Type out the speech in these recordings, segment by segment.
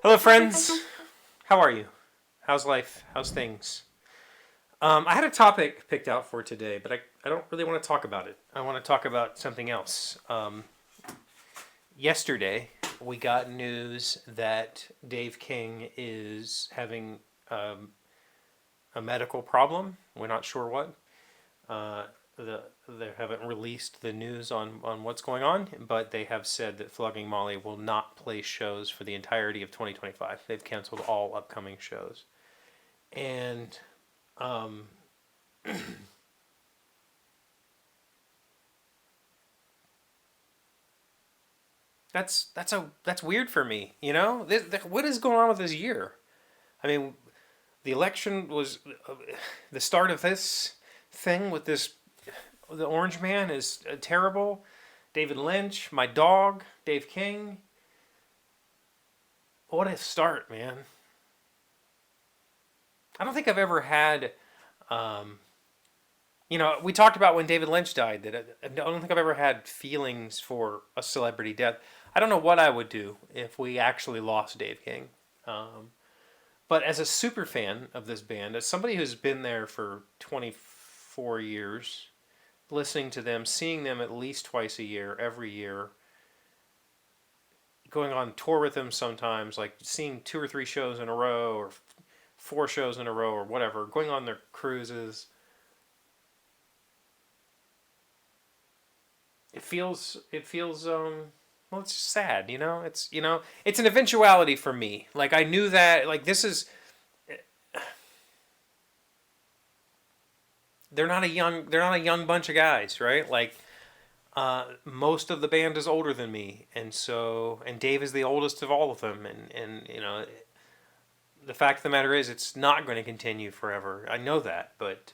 Hello, friends. How are you? How's life? How's things? I had a topic picked out for today, but I don't really want to talk about it. I want to talk about something else. Yesterday, we got news that Dave King is having a medical problem. We're not sure what. Uh, they haven't released the news on what's going on, but they have said that Flogging Molly will not play shows for the entirety of 2025. They've canceled all upcoming shows. And um, that's weird for me. What is going on with this year? I mean, the election was the start of this thing with this. The Orange Man is terrible. David Lynch, my dog, Dave King. What a start, man. I don't think I've ever had. Um, we talked about when David Lynch died that I don't think I've ever had feelings for a celebrity death. I don't know what I would do if we actually lost Dave King. Um, but as a super fan of this band, as somebody who's been there for 24 years, listening to them, seeing them at least twice a year, every year, going on tour with them sometimes, like seeing two or three shows in a row or four shows in a row or whatever, going on their cruises. It feels well, it's just sad, it's an eventuality for me. Like I knew that like this is they're not a young bunch of guys, right? Like most of the band is older than me, and Dave is the oldest of all of them, and the fact of the matter is it's not going to continue forever. I know that, but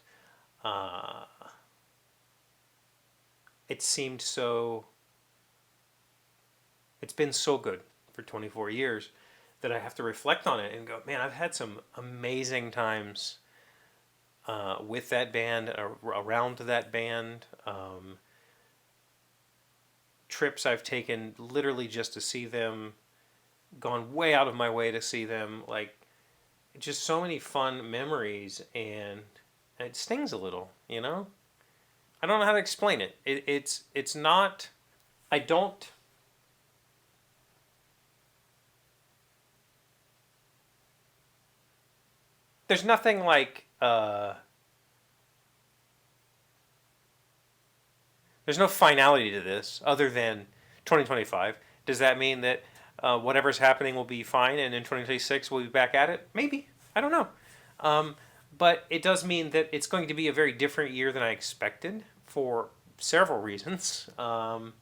uh, it seemed so. It's been so good for 24 years that I have to reflect on it and go, man, I've had some amazing times with that band, around that band. Trips I've taken literally just to see them, gone way out of my way to see them. Like, just so many fun memories, and it stings a little, I don't know how to explain it. It's not. I don't. There's nothing like. There's no finality to this other than 2025. Does that mean that whatever's happening will be fine, and in 2026 we'll be back at it? Maybe. I don't know. Um, but it does mean that it's going to be a very different year than I expected for several reasons. But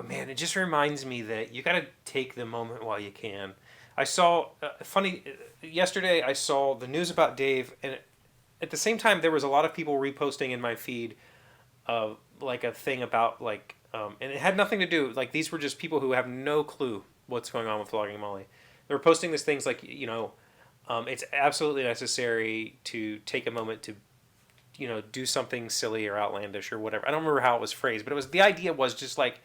man, it just reminds me that you got to take the moment while you can. I saw funny yesterday. I saw the news about Dave, and at the same time, there was a lot of people reposting in my feed like a thing about and it had nothing to do. Like these were just people who have no clue what's going on with Flogging Molly. They were posting these things like it's absolutely necessary to take a moment to do something silly or outlandish or whatever. I don't remember how it was phrased, but the idea was just like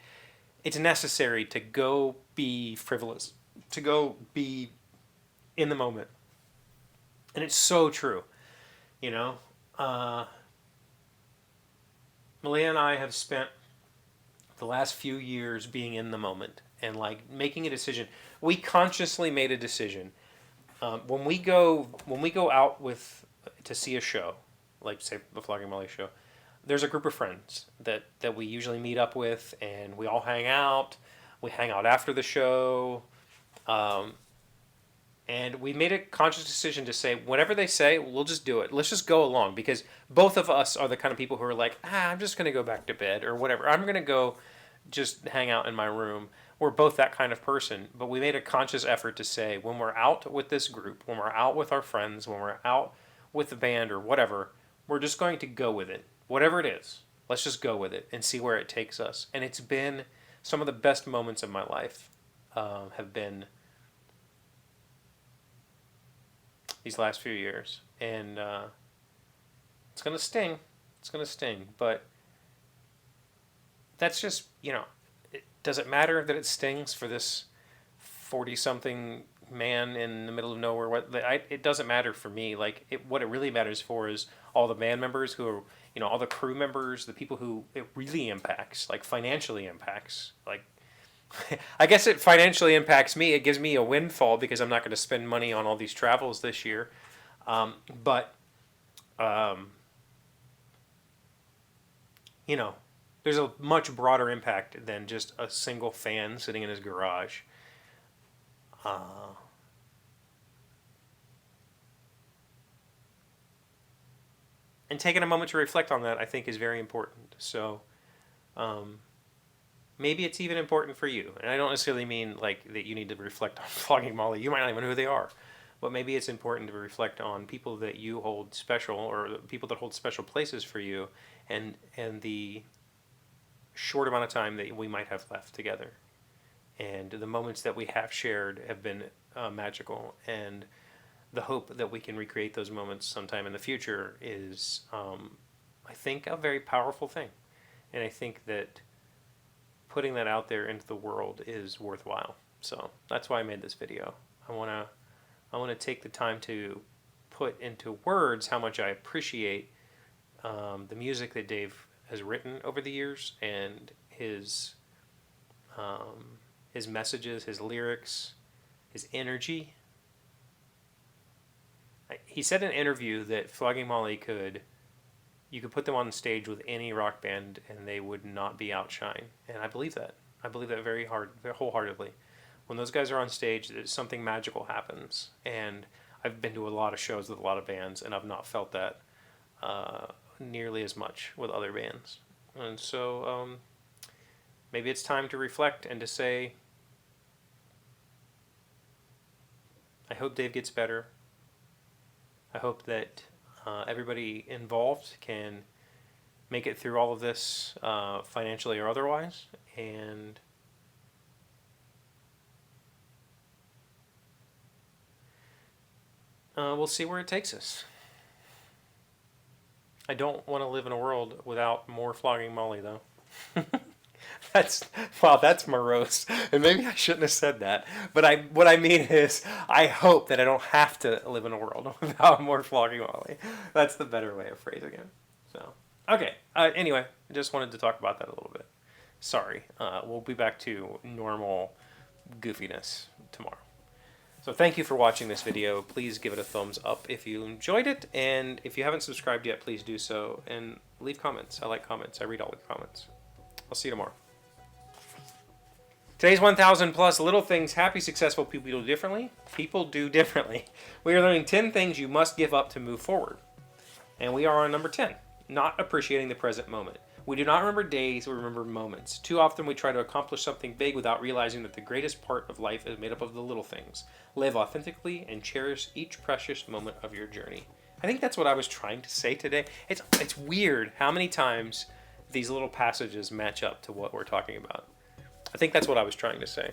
it's necessary to go be frivolous, to go be in the moment, and it's so true. You know, uh, Malia and I have spent the last few years being in the moment and like making a decision. We consciously made a decision when we go out with to see a show, like say the Flogging Molly show. There's a group of friends that we usually meet up with, and we all hang out. We hang out after the show. Um, And we made a conscious decision to say, whatever they say, we'll just do it. Let's just go along because both of us are the kind of people who are like, I'm just going to go back to bed or whatever. I'm going to go just hang out in my room. We're both that kind of person. But we made a conscious effort to say, when we're out with this group, when we're out with our friends, when we're out with the band or whatever, we're just going to go with it. Whatever it is, let's just go with it and see where it takes us. And it's been some of the best moments of my life have been these last few years, and it's gonna sting. It's gonna sting, but that's just does it matter that it stings for this 40-something man in the middle of nowhere? It doesn't matter for me. Like, what it really matters for is all the band members who are, all the crew members, the people who it really impacts, like financially impacts. Like, I guess it financially impacts me. It gives me a windfall because I'm not going to spend money on all these travels this year. But there's a much broader impact than just a single fan sitting in his garage. And taking a moment to reflect on that, I think, is very important. So, maybe it's even important for you. And I don't necessarily mean like that you need to reflect on Flogging Molly. You might not even know who they are. But maybe it's important to reflect on people that you hold special, or people that hold special places for you, and the short amount of time that we might have left together. And the moments that we have shared have been magical. And the hope that we can recreate those moments sometime in the future is, I think, a very powerful thing. And I think that putting that out there into the world is worthwhile. So that's why I made this video. I want to take the time to put into words how much I appreciate the music that Dave has written over the years, and his messages, his lyrics, his energy. He said in an interview that Flogging Molly you could put them on stage with any rock band and they would not be outshined. And I believe that. I believe that very wholeheartedly. When those guys are on stage, something magical happens. And I've been to a lot of shows with a lot of bands, and I've not felt that nearly as much with other bands. And so maybe it's time to reflect and to say, I hope Dave gets better. I hope that everybody involved can make it through all of this financially or otherwise. And we'll see where it takes us. I don't want to live in a world without more Flogging Molly, though. That's morose, and maybe I shouldn't have said that. But what I mean is, I hope that I don't have to live in a world without more Flogging Molly. That's the better way of phrasing it. So, okay. Anyway, I just wanted to talk about that a little bit. Sorry. We'll be back to normal goofiness tomorrow. So thank you for watching this video. Please give it a thumbs up if you enjoyed it, and if you haven't subscribed yet, please do so, and leave comments. I like comments. I read all the comments. I'll see you tomorrow. Today's 1,000 plus little things happy, successful people do differently. People do differently. We are learning 10 things you must give up to move forward. And we are on number 10, not appreciating the present moment. We do not remember days, we remember moments. Too often we try to accomplish something big without realizing that the greatest part of life is made up of the little things. Live authentically and cherish each precious moment of your journey. I think that's what I was trying to say today. It's weird how many times these little passages match up to what we're talking about. I think that's what I was trying to say.